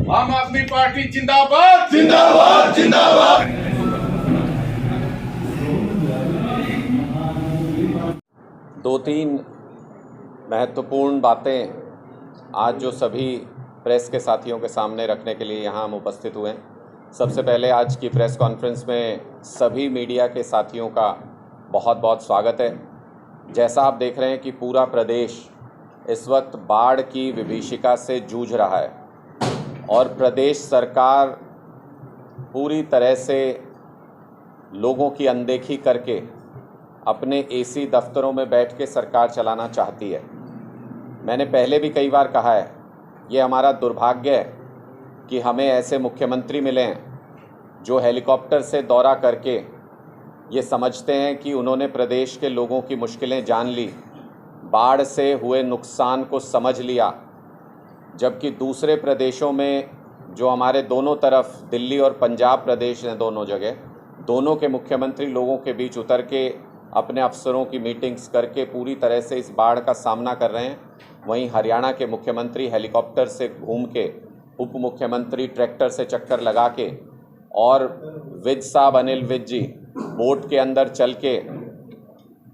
आम आदमी पार्टी जिंदाबाद जिंदाबाद जिंदाबाद। दो तीन महत्वपूर्ण बातें आज जो सभी प्रेस के साथियों के सामने रखने के लिए यहाँ हम उपस्थित हुए हैं। सबसे पहले आज की प्रेस कॉन्फ्रेंस में सभी मीडिया के साथियों का बहुत बहुत स्वागत है। जैसा आप देख रहे हैं कि पूरा प्रदेश इस वक्त बाढ़ की विभीषिका से जूझ रहा है और प्रदेश सरकार पूरी तरह से लोगों की अनदेखी करके अपने एसी दफ्तरों में बैठ के सरकार चलाना चाहती है। मैंने पहले भी कई बार कहा है, ये हमारा दुर्भाग्य है कि हमें ऐसे मुख्यमंत्री मिले हैं जो हेलीकॉप्टर से दौरा करके ये समझते हैं कि उन्होंने प्रदेश के लोगों की मुश्किलें जान ली, बाढ़ से हुए नुकसान को समझ लिया, जबकि दूसरे प्रदेशों में जो हमारे दोनों तरफ दिल्ली और पंजाब प्रदेश हैं, दोनों के मुख्यमंत्री लोगों के बीच उतर के अपने अफसरों की मीटिंग्स करके पूरी तरह से इस बाढ़ का सामना कर रहे हैं। वहीं हरियाणा के मुख्यमंत्री हेलीकॉप्टर से घूम के, उप मुख्यमंत्री ट्रैक्टर से चक्कर लगा के और विज साहब अनिल विज जी बोट के अंदर चल के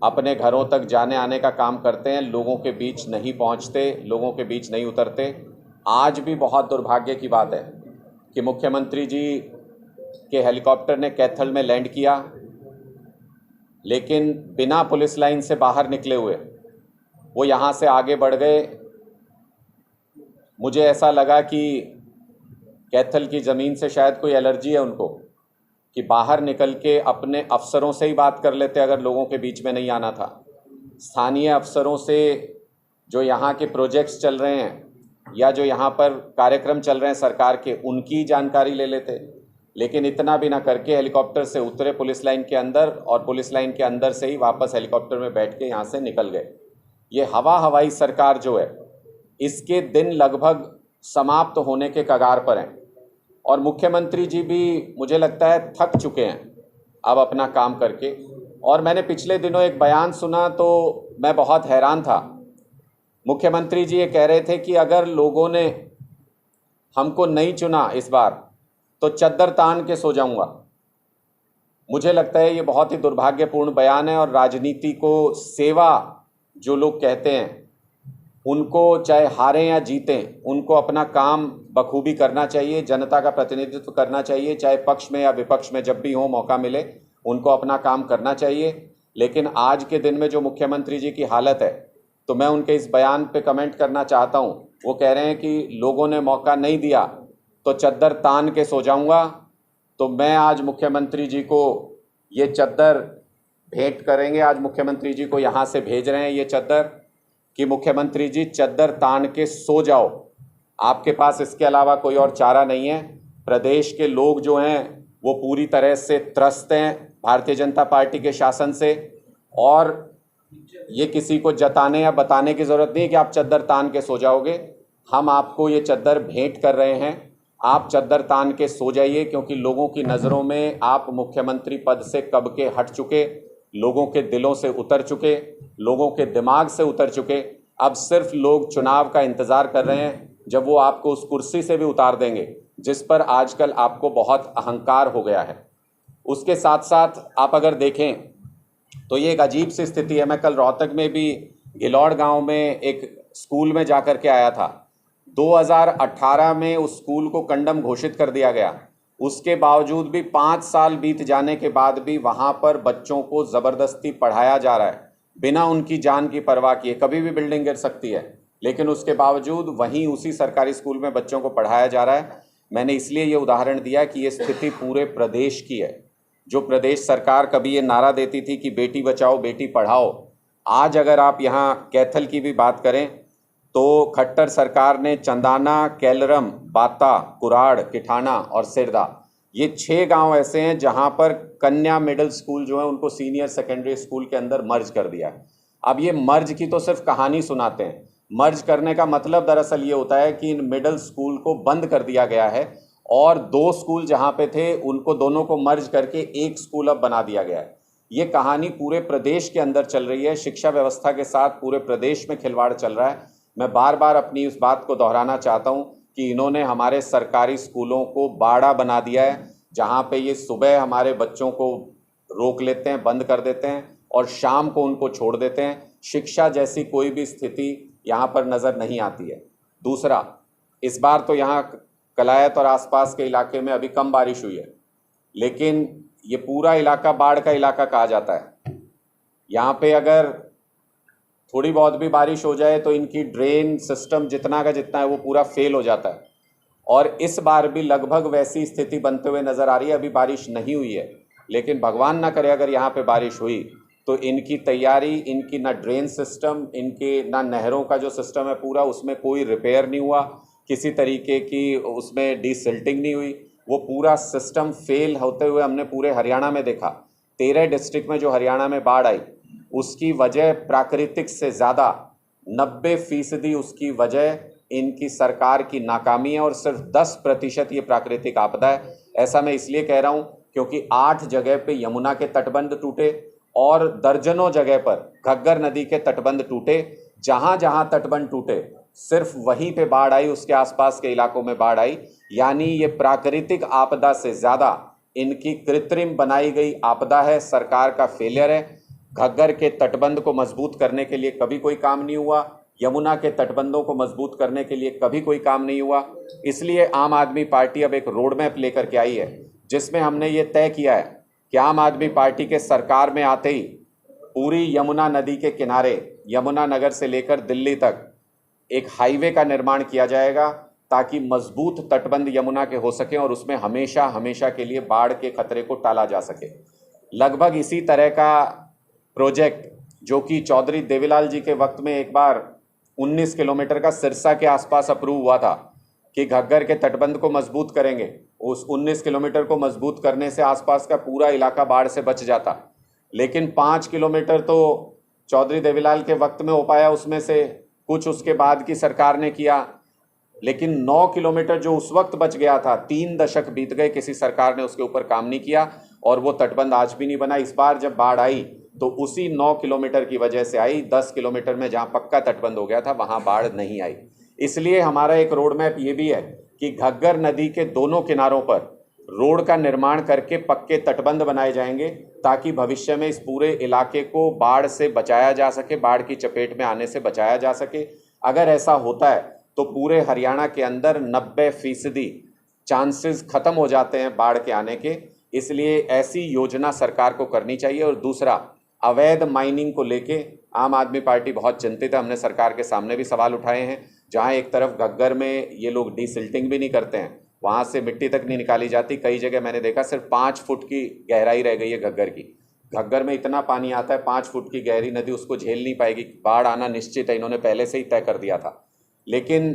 अपने घरों तक जाने आने का काम करते हैं, लोगों के बीच नहीं पहुंचते, लोगों के बीच नहीं उतरते। आज भी बहुत दुर्भाग्य की बात है कि मुख्यमंत्री जी के हेलीकॉप्टर ने कैथल में लैंड किया, लेकिन बिना पुलिस लाइन से बाहर निकले हुए वो यहाँ से आगे बढ़ गए। मुझे ऐसा लगा कि कैथल की ज़मीन से शायद कोई एलर्जी है उनको, कि बाहर निकल के अपने अफसरों से ही बात कर लेते अगर लोगों के बीच में नहीं आना था। स्थानीय अफसरों से जो यहाँ के प्रोजेक्ट्स चल रहे हैं या जो यहाँ पर कार्यक्रम चल रहे हैं सरकार के, उनकी जानकारी ले लेते, लेकिन इतना भी ना करके हेलीकॉप्टर से उतरे पुलिस लाइन के अंदर और पुलिस लाइन के अंदर से ही वापस हेलीकॉप्टर में बैठ के यहाँ से निकल गए। ये हवाई सरकार जो है, इसके दिन लगभग समाप्त होने के कगार पर हैं और मुख्यमंत्री जी भी मुझे लगता है थक चुके हैं अब अपना काम करके। और मैंने पिछले दिनों एक बयान सुना तो मैं बहुत हैरान था। मुख्यमंत्री जी ये कह रहे थे कि अगर लोगों ने हमको नहीं चुना इस बार तो चद्दर तान के सो जाऊंगा। मुझे लगता है ये बहुत ही दुर्भाग्यपूर्ण बयान है और राजनीति को सेवा जो लोग कहते हैं उनको चाहे हारें या जीतें, उनको अपना काम बखूबी करना चाहिए, जनता का प्रतिनिधित्व करना चाहिए, चाहे पक्ष में या विपक्ष में जब भी हो मौका मिले उनको अपना काम करना चाहिए। लेकिन आज के दिन में जो मुख्यमंत्री जी की हालत है, तो मैं उनके इस बयान पे कमेंट करना चाहता हूँ। वो कह रहे हैं कि लोगों ने मौका नहीं दिया तो चद्दर तान के सो जाऊँगा। तो मैं आज मुख्यमंत्री जी को ये चद्दर भेंट करेंगे, आज मुख्यमंत्री जी को यहाँ से भेज रहे हैं ये चद्दर कि मुख्यमंत्री जी चद्दर तान के सो जाओ, आपके पास इसके अलावा कोई और चारा नहीं है। प्रदेश के लोग जो हैं वो पूरी तरह से त्रस्त हैं भारतीय जनता पार्टी के शासन से, और ये किसी को जताने या बताने की ज़रूरत नहीं है कि आप चद्दर तान के सो जाओगे। हम आपको ये चद्दर भेंट कर रहे हैं, आप चद्दर तान के सो जाइए, क्योंकि लोगों की नज़रों में आप मुख्यमंत्री पद से कब के हट चुके, लोगों के दिलों से उतर चुके, लोगों के दिमाग से उतर चुके। अब सिर्फ लोग चुनाव का इंतज़ार कर रहे हैं जब वो आपको उस कुर्सी से भी उतार देंगे जिस पर आजकल आपको बहुत अहंकार हो गया है। उसके साथ साथ आप अगर देखें तो ये एक अजीब सी स्थिति है। मैं कल रोहतक में भी गिलौड़ गांव में एक स्कूल में जाकर के आया था। 2018 में उस स्कूल को कंडम घोषित कर दिया गया, उसके बावजूद भी 5 साल बीत जाने के बाद भी वहाँ पर बच्चों को ज़बरदस्ती पढ़ाया जा रहा है बिना उनकी जान की परवाह किए। कभी भी बिल्डिंग गिर सकती है, लेकिन उसके बावजूद वहीं उसी सरकारी स्कूल में बच्चों को पढ़ाया जा रहा है। मैंने इसलिए ये उदाहरण दिया कि ये स्थिति पूरे प्रदेश की है। जो प्रदेश सरकार कभी ये नारा देती थी कि बेटी बचाओ बेटी पढ़ाओ, आज अगर आप यहाँ कैथल की भी बात करें तो खट्टर सरकार ने चंदाना, केलरम, बाता, कुराड़, किठाना और सिरदा, ये 6 गांव ऐसे हैं जहां पर कन्या मिडिल स्कूल जो है उनको सीनियर सेकेंडरी स्कूल के अंदर मर्ज कर दिया है। अब ये मर्ज की तो सिर्फ कहानी सुनाते हैं, मर्ज करने का मतलब दरअसल ये होता है कि इन मिडिल स्कूल को बंद कर दिया गया है और 2 स्कूल जहां पे थे उनको दोनों को मर्ज करके एक स्कूल अब बना दिया गया है। ये कहानी पूरे प्रदेश के अंदर चल रही है, शिक्षा व्यवस्था के साथ पूरे प्रदेश में खिलवाड़ चल रहा है। मैं बार बार अपनी उस बात को दोहराना चाहता हूं कि इन्होंने हमारे सरकारी स्कूलों को बाड़ा बना दिया है, जहाँ पे ये सुबह हमारे बच्चों को रोक लेते हैं, बंद कर देते हैं और शाम को उनको छोड़ देते हैं। शिक्षा जैसी कोई भी स्थिति यहाँ पर नज़र नहीं आती है। दूसरा, इस बार तो यहाँ कलायत और आसपास के इलाके में अभी कम बारिश हुई है, लेकिन ये पूरा इलाका बाढ़ का इलाका कहा जाता है। यहाँ पे अगर थोड़ी बहुत भी बारिश हो जाए तो इनकी ड्रेन सिस्टम जितना का जितना है वो पूरा फेल हो जाता है। और इस बार भी लगभग वैसी स्थिति बनते हुए नज़र आ रही है। अभी बारिश नहीं हुई है, लेकिन भगवान ना करे अगर यहाँ पे बारिश हुई तो इनकी तैयारी, इनकी ना ड्रेन सिस्टम, इनके ना नहरों का जो सिस्टम है पूरा, उसमें कोई रिपेयर नहीं हुआ, किसी तरीके की उसमें डीसिल्टिंग नहीं हुई, वो पूरा सिस्टम फेल होते हुए हमने पूरे हरियाणा में देखा। 13 डिस्ट्रिक्ट में जो हरियाणा में बाढ़ आई उसकी वजह प्राकृतिक से ज़्यादा 90% उसकी वजह इनकी सरकार की नाकामी है और सिर्फ 10% ये प्राकृतिक आपदा है। ऐसा मैं इसलिए कह रहा हूँ क्योंकि 8 जगह पे यमुना के तटबंध टूटे और दर्जनों जगह पर घग्गर नदी के तटबंध टूटे। जहाँ जहाँ तटबंध टूटे सिर्फ वहीं पे बाढ़ आई, उसके आसपास के इलाकों में बाढ़ आई। यानी ये प्राकृतिक आपदा से ज़्यादा इनकी कृत्रिम बनाई गई आपदा है, सरकार का फेलियर है। घग्गर के तटबंध को मजबूत करने के लिए कभी कोई काम नहीं हुआ, यमुना के तटबंधों को मजबूत करने के लिए कभी कोई काम नहीं हुआ। इसलिए आम आदमी पार्टी अब एक रोड मैप लेकर के आई है, जिसमें हमने ये तय किया है कि आम आदमी पार्टी के सरकार में आते ही पूरी यमुना नदी के किनारे यमुना नगर से लेकर दिल्ली तक एक हाईवे का निर्माण किया जाएगा, ताकि मजबूत तटबंध यमुना के हो सके और उसमें हमेशा हमेशा के लिए बाढ़ के खतरे को टाला जा सके। लगभग इसी तरह का प्रोजेक्ट जो कि चौधरी देवीलाल जी के वक्त में एक बार 19 किलोमीटर का सिरसा के आसपास अप्रूव हुआ था कि घग्गर के तटबंध को मजबूत करेंगे। उस 19 किलोमीटर को मजबूत करने से आसपास का पूरा इलाका बाढ़ से बच जाता, लेकिन 5 किलोमीटर तो चौधरी देवीलाल के वक्त में हो पाया, उसमें से कुछ उसके बाद की सरकार ने किया, लेकिन 9 किलोमीटर जो उस वक्त बच गया था, 3 दशक बीत गए, किसी सरकार ने उसके ऊपर काम नहीं किया और वो तटबंध आज भी नहीं बना। इस बार जब बाढ़ आई तो उसी 9 किलोमीटर की वजह से आई। 10 किलोमीटर में जहाँ पक्का तटबंध हो गया था वहाँ बाढ़ नहीं आई। इसलिए हमारा एक रोड मैप ये भी है कि घग्गर नदी के दोनों किनारों पर रोड का निर्माण करके पक्के तटबंध बनाए जाएंगे, ताकि भविष्य में इस पूरे इलाके को बाढ़ से बचाया जा सके, बाढ़ की चपेट में आने से बचाया जा सके। अगर ऐसा होता है तो पूरे हरियाणा के अंदर 90% चांसेस खत्म हो जाते हैं बाढ़ के आने के। इसलिए ऐसी योजना सरकार को करनी चाहिए। और दूसरा, अवैध माइनिंग को लेके आम आदमी पार्टी बहुत चिंतित है। हमने सरकार के सामने भी सवाल उठाए हैं। जहां एक तरफ घग्गर में ये लोग डीसिल्टिंग भी नहीं करते हैं, वहां से मिट्टी तक नहीं निकाली जाती। कई जगह मैंने देखा सिर्फ 5 फुट की गहराई रह गई है घग्गर की। घग्गर में इतना पानी आता है, 5 फुट की गहरी नदी उसको झेल नहीं पाएगी, बाढ़ आना निश्चित है, इन्होंने पहले से ही तय कर दिया था। लेकिन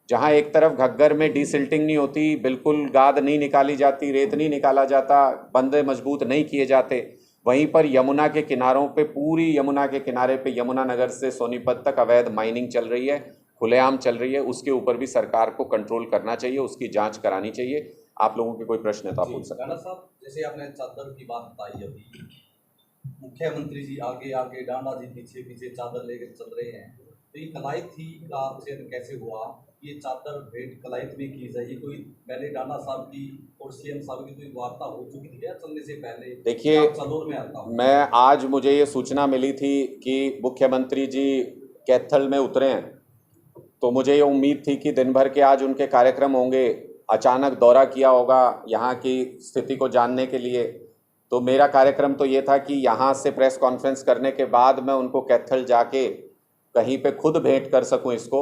जहाँ एक तरफ घग्गर में डीसिल्टिंग नहीं होती, बिल्कुल गाद नहीं निकाली जाती, रेत नहीं निकाला जाता, बंदे मजबूत नहीं किए जाते, वहीं पर यमुना के किनारों पे, पूरी यमुना के किनारे पे यमुना नगर से सोनीपत तक अवैध माइनिंग चल रही है, खुलेआम चल रही है। उसके ऊपर भी सरकार को कंट्रोल करना चाहिए, उसकी जांच करानी चाहिए। आप लोगों के कोई प्रश्न है तो आप पूछ सकते हैं। राणा साहब, जैसे आपने चादर की बात बताई, अभी मुख्यमंत्री जी आगे आगे, डांडा जी पीछे पीछे चादर लेकर चल रहे हैं, तो ये कलायत थी का चयन कैसे हुआ? ये चादर भेंट कलायत में की जाए, कोई पहले डांडा साहब की और सीएम साहब की कोई वार्ता हो चुकी थी क्या चलने से पहले? देखिए, चंदौर में आता हूँ मैं आज मुझे ये सूचना मिली थी कि मुख्यमंत्री जी कैथल में उतरे हैं, तो मुझे ये उम्मीद थी कि दिन भर के आज उनके कार्यक्रम होंगे। अचानक दौरा किया होगा यहाँ की स्थिति को जानने के लिए। तो मेरा कार्यक्रम तो ये था कि यहाँ से प्रेस कॉन्फ्रेंस करने के बाद मैं उनको कैथल जाके कहीं पे खुद भेंट कर सकूँ इसको।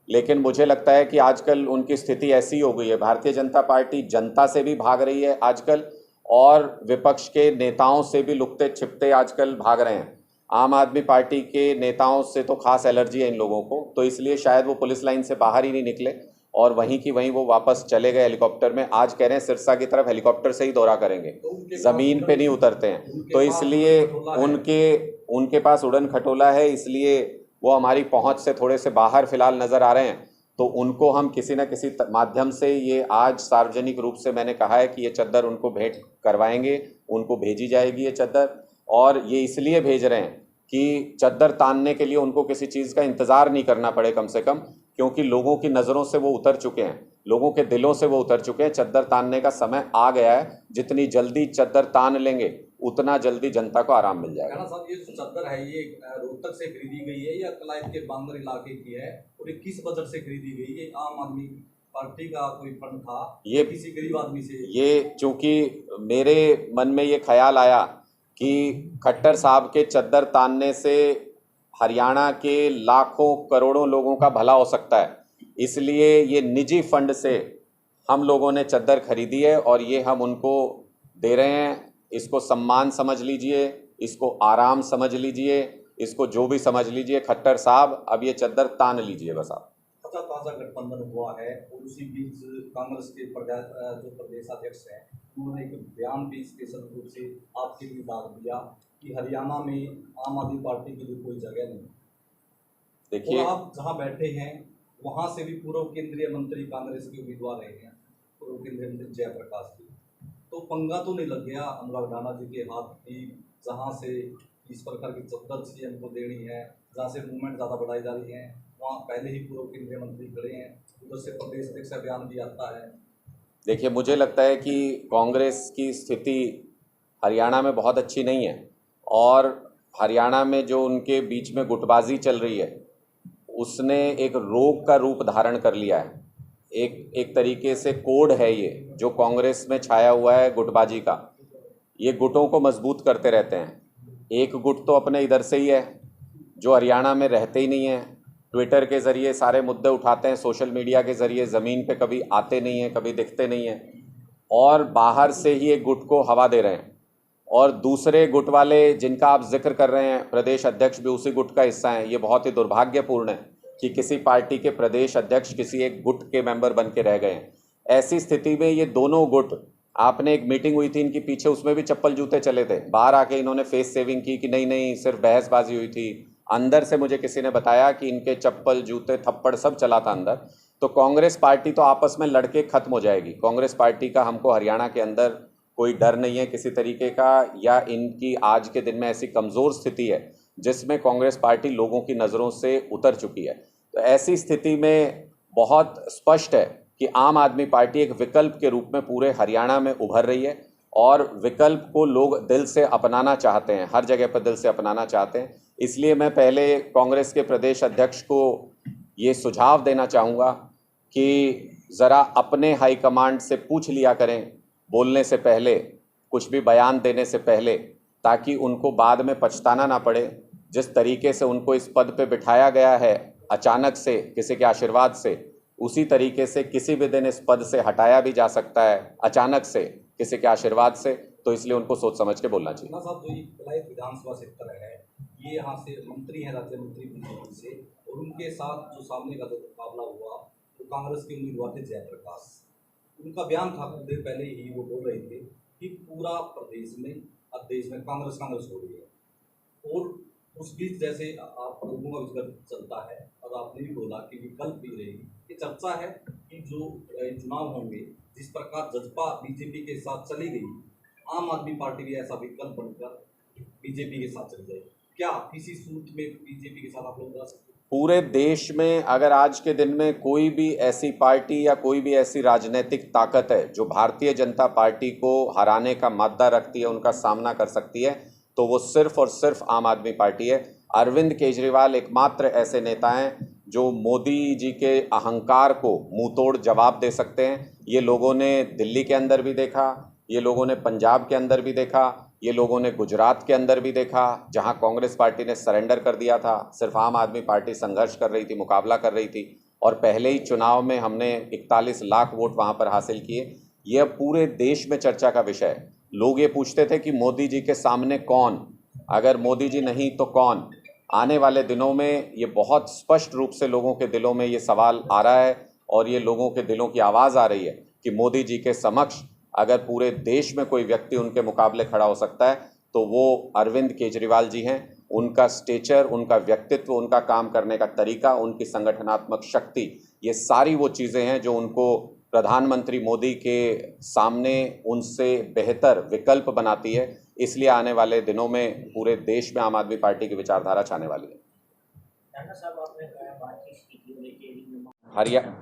लेकिन मुझे लगता है कि आजकल उनकी स्थिति ऐसी हो गई है, भारतीय जनता पार्टी जनता से भी भाग रही है आजकल और विपक्ष के नेताओं से भी लुकते छिपते आजकल भाग रहे हैं। आम आदमी पार्टी के नेताओं से तो खास एलर्जी है इन लोगों को, तो इसलिए शायद वो पुलिस लाइन से बाहर ही नहीं निकले और वहीं की वहीं वो वापस चले गए हेलीकॉप्टर में। आज कह रहे हैं सिरसा की तरफ हेलीकॉप्टर से ही दौरा करेंगे, ज़मीन पे नहीं उतरते हैं। तो इसलिए उनके पास उड़न खटोला है, इसलिए वो हमारी पहुंच से थोड़े से बाहर फिलहाल नज़र आ रहे हैं। तो उनको हम किसी न किसी माध्यम से, ये आज सार्वजनिक रूप से मैंने कहा है कि ये चद्दर उनको भेंट करवाएंगे, उनको भेजी जाएगी ये चद्दर। और ये इसलिए भेज रहे हैं कि चद्दर तानने के लिए उनको किसी चीज़ का इंतज़ार नहीं करना पड़े कम से कम, क्योंकि लोगों की नज़रों से वो उतर चुके हैं, लोगों के दिलों से वो उतर चुके हैं। चद्दर तानने का समय आ गया है। जितनी जल्दी चद्दर तान लेंगे उतना जल्दी जनता को आराम मिल जाएगा। राणा साहब, ये जो चद्दर है ये रोहतक से खरीदी गई है या कलायत के बांगर इलाके की है, और ये किस बजट से खरीदी गई है? आम आदमी पार्टी का कोई फंड था, ये किसी गरीब आदमी से? ये चूंकि मेरे मन में ये ख्याल आया कि खट्टर साहब के चद्दर तानने से हरियाणा के लाखों करोड़ों लोगों का भला हो सकता है, इसलिए ये निजी फंड से हम लोगों ने चद्दर खरीदी है और ये हम उनको दे रहे हैं। इसको सम्मान समझ लीजिए, इसको आराम समझ लीजिए, इसको जो भी समझ लीजिए। खट्टर साहब अब ये चद्दर तान लीजिए बस आप। अच्छा, ताजा गठबंधन हुआ है और उसी बीच कांग्रेस के जो प्रदेशाध्यक्ष हैं उन्होंने एक बयान भी स्पेशल रूप से आपके लिए दाग दिया कि हरियाणा में आम आदमी पार्टी की भी कोई जगह नहीं। देखिए, आप जहां बैठे हैं वहां से भी पूर्व केंद्रीय मंत्री कांग्रेस के उम्मीदवार रहे हैं, पूर्व केंद्रीय मंत्री जयप्रकाश जी, तो पंगा तो नहीं लग गया अनुराग राणा जी के हाथ की, जहां से इस प्रकार की चद्दर सीएम को देनी है, जहां से मूवमेंट ज़्यादा बढ़ाई जा रही है, वहाँ पहले ही पूर्व केंद्रीय मंत्री खड़े हैं, उधर से प्रदेश अध्यक्ष का बयान भी आता है। देखिए, मुझे लगता है कि कांग्रेस की स्थिति हरियाणा में बहुत अच्छी नहीं है और हरियाणा में जो उनके बीच में गुटबाजी चल रही है उसने एक रोग का रूप धारण कर लिया है। एक तरीके से कोड है ये जो कांग्रेस में छाया हुआ है गुटबाजी का। ये गुटों को मजबूत करते रहते हैं। एक गुट तो अपने इधर से ही है जो हरियाणा में रहते ही नहीं है, ट्विटर के ज़रिए सारे मुद्दे उठाते हैं, सोशल मीडिया के ज़रिए ज़मीन पे कभी आते नहीं हैं, कभी दिखते नहीं हैं, और बाहर से ही एक गुट को हवा दे रहे हैं। और दूसरे गुट वाले जिनका आप जिक्र कर रहे हैं, प्रदेश अध्यक्ष भी उसी गुट का हिस्सा हैं। ये बहुत ही दुर्भाग्यपूर्ण है कि किसी पार्टी के प्रदेश अध्यक्ष किसी एक गुट के मेंबर बन के रह गए हैं। ऐसी स्थिति में ये दोनों गुट, आपने एक मीटिंग हुई थी इनकी पीछे, उसमें भी चप्पल जूते चले थे। बाहर आके इन्होंने फेस सेविंग की कि नहीं नहीं सिर्फ बहसबाजी हुई थी। अंदर से मुझे किसी ने बताया कि इनके चप्पल जूते थप्पड़ सब चला था अंदर। तो कांग्रेस पार्टी तो आपस में लड़के खत्म हो जाएगी। कांग्रेस पार्टी का हमको हरियाणा के अंदर कोई डर नहीं है किसी तरीके का, या इनकी आज के दिन में ऐसी कमज़ोर स्थिति है जिसमें कांग्रेस पार्टी लोगों की नज़रों से उतर चुकी है। तो ऐसी स्थिति में बहुत स्पष्ट है कि आम आदमी पार्टी एक विकल्प के रूप में पूरे हरियाणा में उभर रही है और विकल्प को लोग दिल से अपनाना चाहते हैं, हर जगह पर दिल से अपनाना चाहते हैं। इसलिए मैं पहले कांग्रेस के प्रदेश अध्यक्ष को ये सुझाव देना चाहूँगा कि ज़रा अपने हाईकमांड से पूछ लिया करें बोलने से पहले, कुछ भी बयान देने से पहले, ताकि उनको बाद में पछताना ना पड़े। जिस तरीके से उनको इस पद पे बिठाया गया है अचानक से किसी के आशीर्वाद से, उसी तरीके से किसी भी दिन इस पद से हटाया भी जा सकता है अचानक से किसी के आशीर्वाद से। तो इसलिए उनको सोच समझ के बोलना चाहिए। राणा साहब, जो ये कलायत विधानसभा क्षेत्र है, ये यहाँ से मंत्री हैं, राज्य मंत्री बीजेपी से, और उनके साथ जो सामने का जो मुकाबला हुआ वो कांग्रेस के उम्मीदवार थे जयप्रकाश। उनका बयान था, कुछ देर पहले ही वो बोल रहे थे कि पूरा प्रदेश में अब देश में कांग्रेस हो रही है। और उस बीच जैसे आप लोगों का विकल्प चलता है और आपने भी बोला कि विकल्प भी रहेगी, ये चर्चा है कि जो चुनाव होंगे, जिस प्रकार जजपा बीजेपी के साथ चली गई, आम आदमी पार्टी भी ऐसा विकल्प बनकर बीजेपी के साथ चली जाएगी। क्या किसी सूत्र में बीजेपी के साथ आप लोग जा सकते हैं? पूरे देश में अगर आज के दिन में कोई भी ऐसी पार्टी या कोई भी ऐसी राजनीतिक ताकत है जो भारतीय जनता पार्टी को हराने का मादा रखती है, उनका सामना कर सकती है, तो वो सिर्फ और सिर्फ आम आदमी पार्टी है। अरविंद केजरीवाल एकमात्र ऐसे नेता हैं जो मोदी जी के अहंकार को मुंहतोड़ जवाब दे सकते हैं। ये लोगों ने दिल्ली के अंदर भी देखा, ये लोगों ने पंजाब के अंदर भी देखा, ये लोगों ने गुजरात के अंदर भी देखा, जहां कांग्रेस पार्टी ने सरेंडर कर दिया था। सिर्फ आम आदमी पार्टी संघर्ष कर रही थी, मुकाबला कर रही थी, और पहले ही चुनाव में हमने 41 लाख वोट वहां पर हासिल किए। यह पूरे देश में चर्चा का विषय है। लोग ये पूछते थे कि मोदी जी के सामने कौन, अगर मोदी जी नहीं तो कौन। आने वाले दिनों में ये बहुत स्पष्ट रूप से लोगों के दिलों में ये सवाल आ रहा है और ये लोगों के दिलों की आवाज़ आ रही है कि मोदी जी के समक्ष अगर पूरे देश में कोई व्यक्ति उनके मुकाबले खड़ा हो सकता है तो वो अरविंद केजरीवाल जी हैं। उनका स्टेचर, उनका व्यक्तित्व, उनका काम करने का तरीका, उनकी संगठनात्मक शक्ति, ये सारी वो चीज़ें हैं जो उनको प्रधानमंत्री मोदी के सामने उनसे बेहतर विकल्प बनाती है। इसलिए आने वाले दिनों में पूरे देश में आम आदमी पार्टी की विचारधारा छाने वाली है। राणा साहब, आपने कहा बातचीत की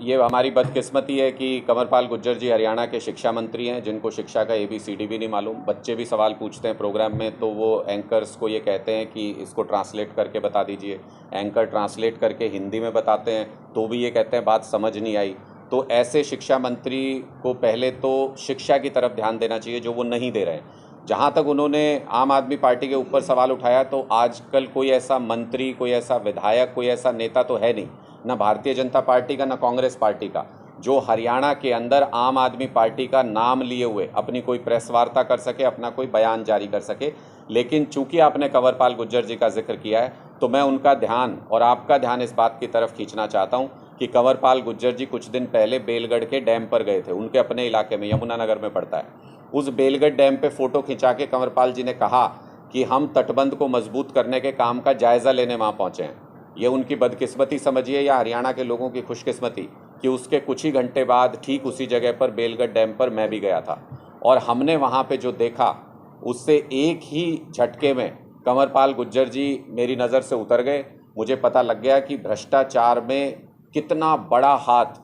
ये हमारी बदकिस्मती है कि कंवरपाल गुर्जर जी हरियाणा के शिक्षा मंत्री हैं, जिनको शिक्षा का ABCD भी नहीं मालूम। बच्चे भी सवाल पूछते हैं प्रोग्राम में तो वो एंकर्स को ये कहते हैं कि इसको ट्रांसलेट करके बता दीजिए। एंकर ट्रांसलेट करके हिंदी में बताते हैं तो भी ये कहते हैं बात समझ नहीं आई। तो ऐसे शिक्षा मंत्री को पहले तो शिक्षा की तरफ ध्यान देना चाहिए, जो वो नहीं दे रहे हैं। जहाँ तक उन्होंने आम आदमी पार्टी के ऊपर सवाल उठाया, तो आजकल कोई ऐसा मंत्री, कोई ऐसा विधायक, कोई ऐसा नेता तो है नहीं, ना भारतीय जनता पार्टी का, ना कांग्रेस पार्टी का, जो हरियाणा के अंदर आम आदमी पार्टी का नाम लिए हुए अपनी कोई प्रेस वार्ता कर सके, अपना कोई बयान जारी कर सके। लेकिन चूंकि आपने कंवरपाल गुर्जर जी का जिक्र किया है, तो मैं उनका ध्यान और आपका ध्यान इस बात की तरफ खींचना चाहता हूं कि कंवरपाल गुर्जर जी कुछ दिन पहले बेलगढ़ के डैम पर गए थे। उनके अपने इलाके में, यमुनानगर में पड़ता है। उस बेलगढ़ डैम पे फ़ोटो खिंचा के कंवरपाल जी ने कहा कि हम तटबंध को मजबूत करने के काम का जायज़ा लेने वहाँ पहुँचे हैं। ये उनकी बदकिस्मती समझिए या हरियाणा के लोगों की खुशकिस्मती कि उसके कुछ ही घंटे बाद ठीक उसी जगह पर बेलगढ़ डैम पर मैं भी गया था, और हमने वहाँ पे जो देखा उससे एक ही झटके में कंवरपाल गुर्जर जी मेरी नज़र से उतर गए। मुझे पता लग गया कि भ्रष्टाचार में कितना बड़ा हाथ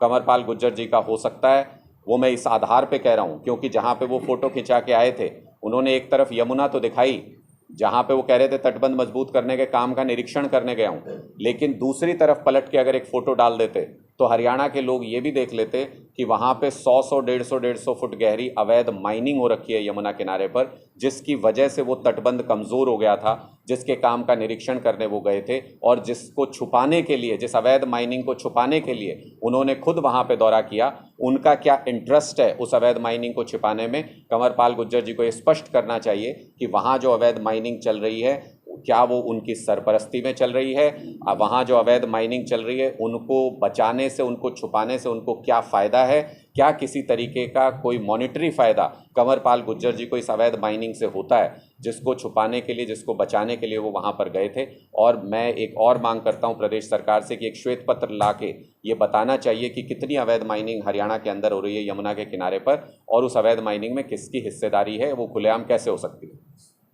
कंवरपाल गुर्जर जी का हो सकता है। वो मैं इस आधार पे कह रहा हूँ क्योंकि जहाँ पे वो फ़ोटो खिंचा के आए थे, उन्होंने एक तरफ यमुना तो दिखाई जहाँ पे वो कह रहे थे तटबंध मजबूत करने के काम का निरीक्षण करने गया हूँ, लेकिन दूसरी तरफ पलट के अगर एक फ़ोटो डाल देते तो हरियाणा के लोग ये भी देख लेते कि वहाँ पे 100 150 फुट गहरी अवैध माइनिंग हो रखी है यमुना किनारे पर, जिसकी वजह से वो तटबंध कमज़ोर हो गया था, जिसके काम का निरीक्षण करने वो गए थे, और जिसको छुपाने के लिए, जिस अवैध माइनिंग को छुपाने के लिए उन्होंने खुद वहाँ पे दौरा किया। उनका क्या इंटरेस्ट है उस अवैध माइनिंग को छिपाने में, कंवरपाल गुर्जर जी को ये स्पष्ट करना चाहिए कि वहाँ जो अवैध माइनिंग चल रही है क्या वो उनकी सरपरस्ती में चल रही है, वहाँ जो अवैध माइनिंग चल रही है उनको बचाने से, उनको छुपाने से उनको क्या फ़ायदा है, क्या किसी तरीके का कोई मॉनिटरी फ़ायदा कंवरपाल गुर्जर जी को इस अवैध माइनिंग से होता है, जिसको छुपाने के लिए, जिसको बचाने के लिए वो वहाँ पर गए थे। और मैं एक और मांग करता हूँ प्रदेश सरकार से कि एक श्वेत पत्र ला के ये बताना चाहिए कि कितनी अवैध माइनिंग हरियाणा के अंदर हो रही है यमुना के किनारे पर, और उस अवैध माइनिंग में किसकी हिस्सेदारी है, वो खुलेआम कैसे हो सकती है।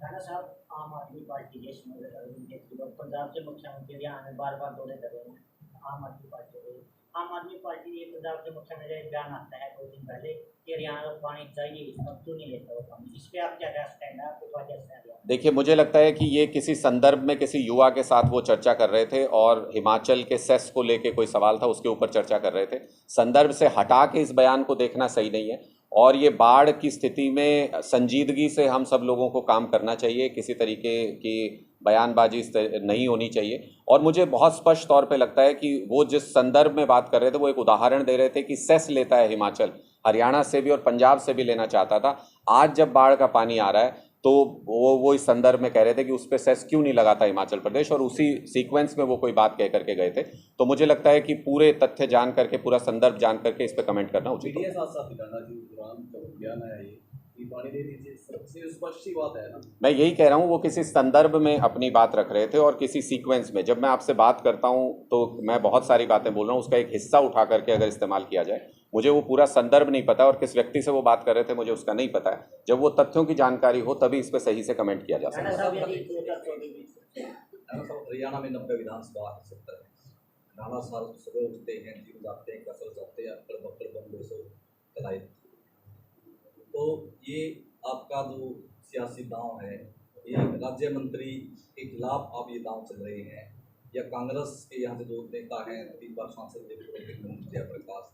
राणा साहब, आम आदमी पार्टी के अरविंद केजरीवाल पंजाब के मुख्यमंत्री हरियाणा में बार बार दौरे कर रहे हैं। आम आदमी पार्टी ये पंजाब के मुख्यमंत्री का बयान आता है 2 दिन पहले कि हरियाणा को पानी चाहिए, इसमें क्यों नहीं लेता वो पानी, इस पर आप क्या स्टैंड है, आपको क्या स्टैंड है? देखिए, मुझे लगता है कि ये किसी संदर्भ में किसी युवा के साथ वो चर्चा कर रहे थे और हिमाचल के सेस को लेके कोई सवाल था, उसके ऊपर चर्चा कर रहे थे। संदर्भ से हटा के इस बयान को देखना सही नहीं है, और ये बाढ़ की स्थिति में संजीदगी से हम सब लोगों को काम करना चाहिए, किसी तरीके की बयानबाजी नहीं होनी चाहिए। और मुझे बहुत स्पष्ट तौर पे लगता है कि वो जिस संदर्भ में बात कर रहे थे वो एक उदाहरण दे रहे थे कि सेस लेता है हिमाचल, हरियाणा से भी और पंजाब से भी लेना चाहता था। आज जब बाढ़ का पानी आ रहा है तो वो इस संदर्भ में कह रहे थे कि उस पर सेस क्यों नहीं लगाता हिमाचल प्रदेश, और उसी सीक्वेंस में वो कोई बात कह करके गए थे। तो मुझे लगता है कि पूरे तथ्य जान करके, पूरा संदर्भ जान करके इस पर कमेंट करना उचित है। मैं यही कह रहा हूँ, वो किसी संदर्भ में अपनी बात रख रहे थे और किसी सीक्वेंस में। जब मैं आपसे बात करता हूँ तो मैं बहुत सारी बातें बोल रहा हूँ, उसका एक हिस्सा उठा करके अगर इस्तेमाल किया जाए, मुझे वो पूरा संदर्भ नहीं पता और किस व्यक्ति से वो बात कर रहे थे मुझे उसका नहीं पता है। जब वो तथ्यों की जानकारी हो तभी इस पर सही से कमेंट किया जा सकता है। हरियाणा में 90 विधानसभा क्षेत्र है। राणा साहब सुबह उठते हैं, जिम जाते हैं, कसरत जाते हैं, अक्कड़ बक्कड़ बंदे से चलाए। तो ये आपका जो सियासी दांव है, ये राज्य मंत्री के खिलाफ आप ये दांव चल रहे हैं, या कांग्रेस के यहाँ से जो नेता हैं 3 बार सांसद जयप्रकाश,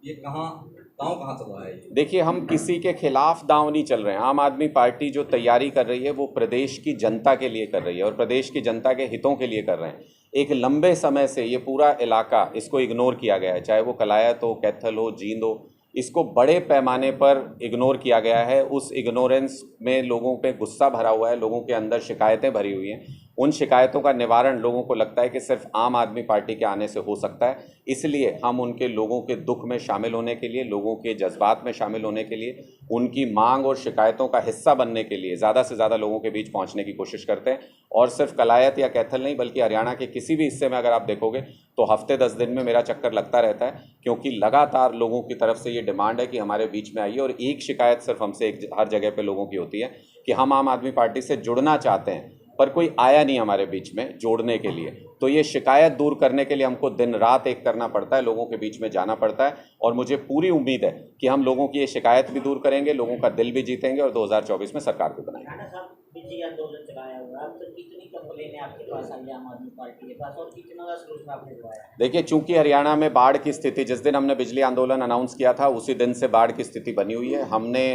ये दांव कहाँ चल रहा है? देखिए, हम किसी के खिलाफ दांव नहीं चल रहे हैं। आम आदमी पार्टी जो तैयारी कर रही है वो प्रदेश की जनता के लिए कर रही है और प्रदेश की जनता के हितों के लिए कर रहे हैं। एक लंबे समय से ये पूरा इलाका, इसको इग्नोर किया गया है, चाहे वो कलायत हो, कैथल हो, जींद हो, इसको बड़े पैमाने पर इग्नोर किया गया है। उस इग्नोरेंस में लोगों पे गुस्सा भरा हुआ है, लोगों के अंदर शिकायतें भरी हुई हैं। उन शिकायतों का निवारण लोगों को लगता है कि सिर्फ आम आदमी पार्टी के आने से हो सकता है। इसलिए हम उनके लोगों के दुख में शामिल होने के लिए, लोगों के जज्बात में शामिल होने के लिए, उनकी मांग और शिकायतों का हिस्सा बनने के लिए ज़्यादा से ज़्यादा लोगों के बीच पहुंचने की कोशिश करते हैं। और सिर्फ कलायत या कैथल नहीं, बल्कि हरियाणा के किसी भी हिस्से में अगर आप देखोगे तो हफ्ते 10 दिन में मेरा चक्कर लगता रहता है, क्योंकि लगातार लोगों की तरफ से ये डिमांड है कि हमारे बीच में आइए। और एक शिकायत सिर्फ हमसे हर जगह पे लोगों की होती है कि हम आम आदमी पार्टी से जुड़ना चाहते हैं, पर कोई आया नहीं हमारे बीच में जोड़ने के लिए। तो ये शिकायत दूर करने के लिए हमको दिन रात एक करना पड़ता है, लोगों के बीच में जाना पड़ता है, और मुझे पूरी उम्मीद है कि हम लोगों की ये शिकायत भी दूर करेंगे, लोगों का दिल भी जीतेंगे और 2024 में सरकार भी बनाएंगे। राणा साहब, बिजली आंदोलन चलाया हुआ है, अब तक कितनी कंप्लेनें आपके पास आई आम आदमी पार्टी के पास, और कितना का सलूशन आपने दिलवाया है? देखिए, चूंकि हरियाणा में बाढ़ की स्थिति, जिस दिन हमने बिजली आंदोलन अनाउंस किया था उसी दिन से बाढ़ की स्थिति बनी हुई है। हमने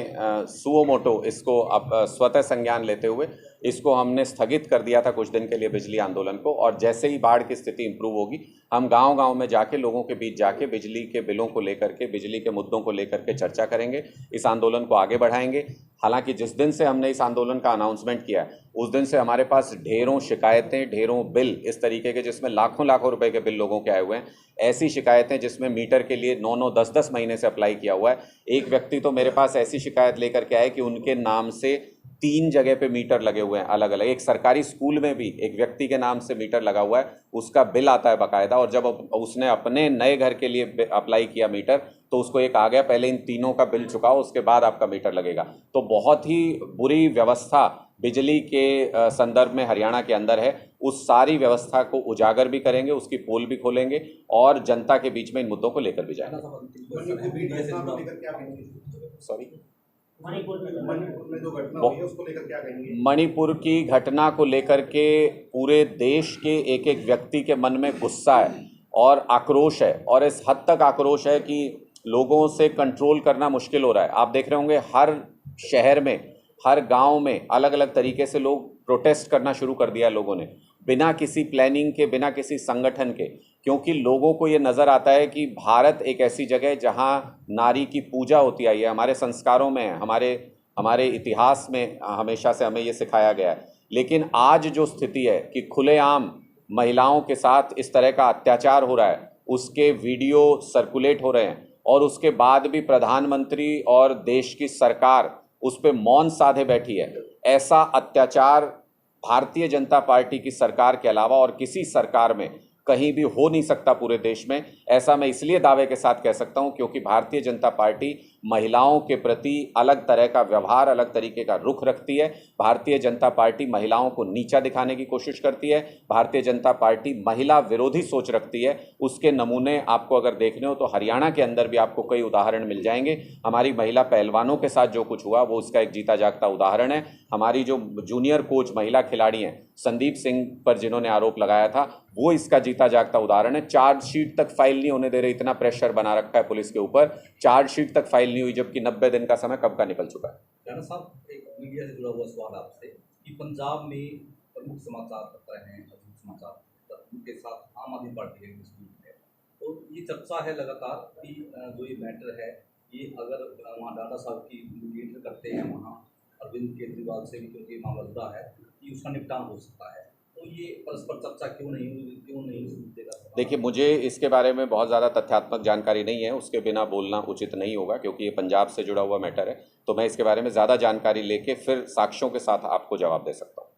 सुओ मोटो इसको अब स्वतः संज्ञान लेते हुए इसको हमने स्थगित कर दिया था कुछ दिन के लिए बिजली आंदोलन को, और जैसे ही बाढ़ की स्थिति इंप्रूव होगी हम गांव-गांव में जाके लोगों के बीच जाके बिजली के बिलों को लेकर के, बिजली के मुद्दों को लेकर के चर्चा करेंगे, इस आंदोलन को आगे बढ़ाएंगे। हालांकि जिस दिन से हमने इस आंदोलन का अनाउंसमेंट किया है उस दिन से हमारे पास ढेरों शिकायतें, ढेरों बिल इस तरीके के जिसमें लाखों लाखों रुपए के बिल लोगों के आए हुए हैं। ऐसी शिकायतें जिसमें मीटर के लिए 9-9, 10-10 महीने से अप्लाई किया हुआ है। एक व्यक्ति तो मेरे पास ऐसी शिकायत लेकर के आए कि उनके नाम से 3 जगह पे मीटर लगे हुए हैं अलग अलग। एक सरकारी स्कूल में भी एक व्यक्ति के नाम से मीटर लगा हुआ है, उसका बिल आता है बाकायदा, और जब उसने अपने नए घर के लिए अप्लाई किया मीटर तो उसको एक आ गया, पहले इन तीनों का बिल चुकाओ उसके बाद आपका मीटर लगेगा। तो बहुत ही बुरी व्यवस्था बिजली के संदर्भ में हरियाणा के अंदर है। उस सारी व्यवस्था को उजागर भी करेंगे, उसकी पोल भी खोलेंगे और जनता के बीच में इन मुद्दों को लेकर भी जाएंगे। सॉरी, मणिपुर में जो घटना हुई है उसको लेकर क्या कहेंगे? मणिपुर की घटना को लेकर के पूरे देश के एक एक व्यक्ति के मन में गुस्सा है और आक्रोश है, और इस हद तक आक्रोश है कि लोगों से कंट्रोल करना मुश्किल हो रहा है। आप देख रहे होंगे हर शहर में, हर गांव में अलग अलग तरीके से लोग प्रोटेस्ट करना शुरू कर दिया लोगों ने, बिना किसी प्लानिंग के, बिना किसी संगठन के, क्योंकि लोगों को ये नज़र आता है कि भारत एक ऐसी जगह है जहाँ नारी की पूजा होती आई है, हमारे संस्कारों में है, हमारे इतिहास में हमेशा से हमें ये सिखाया गया है। लेकिन आज जो स्थिति है कि खुलेआम महिलाओं के साथ इस तरह का अत्याचार हो रहा है, उसके वीडियो सर्कुलेट हो रहे हैं, और उसके बाद भी प्रधानमंत्री और देश की सरकार उस पर मौन साधे बैठी है। ऐसा अत्याचार भारतीय जनता पार्टी की सरकार के अलावा और किसी सरकार में कहीं भी हो नहीं सकता पूरे देश में। ऐसा मैं इसलिए दावे के साथ कह सकता हूं क्योंकि भारतीय जनता पार्टी महिलाओं के प्रति अलग तरह का व्यवहार, अलग तरीके का रुख रखती है। भारतीय जनता पार्टी महिलाओं को नीचा दिखाने की कोशिश करती है। भारतीय जनता पार्टी महिला विरोधी सोच रखती है। उसके नमूने आपको अगर देखने हो तो हरियाणा के अंदर भी आपको कई उदाहरण मिल जाएंगे। हमारी महिला पहलवानों के साथ जो कुछ हुआ वो उसका एक जीता जागता उदाहरण है। हमारी जो जूनियर कोच महिला खिलाड़ी हैं संदीप सिंह पर जिन्होंने आरोप लगाया था, वो इसका जीता जागता उदाहरण है। चार्जशीट तक फाइल नहीं होने दे रहे, इतना प्रेशर बना रखा है पुलिस के ऊपर। चार्जशीट तक फाइल नहीं हुई, जबकि 90 दिन का समय कब का निकल चुका है। राणा साहब, एक मीडिया से जुड़ा हुआ सवाल आपसे कि पंजाब में प्रमुख समाचार पत्र हैं, अजीत समाचार, उनके साथ आम आदमी पार्टी है, तो ये चर्चा है लगातार कि जो ये मैटर है, ये अगर वहाँ डाडा साहब की मीडिएटर करते हैं वहाँ अरविंद केजरीवाल से भी, क्योंकि मामला जुड़ा है, कि उसका निपटान हो सकता है, तो ये परस्पर चर्चा क्यों नहीं देगा? देखिए, मुझे इसके बारे में बहुत ज़्यादा तथ्यात्मक जानकारी नहीं है, उसके बिना बोलना उचित नहीं होगा क्योंकि ये पंजाब से जुड़ा हुआ मैटर है। तो मैं इसके बारे में ज़्यादा जानकारी लेके फिर साक्ष्यों के साथ आपको जवाब दे सकता हूँ।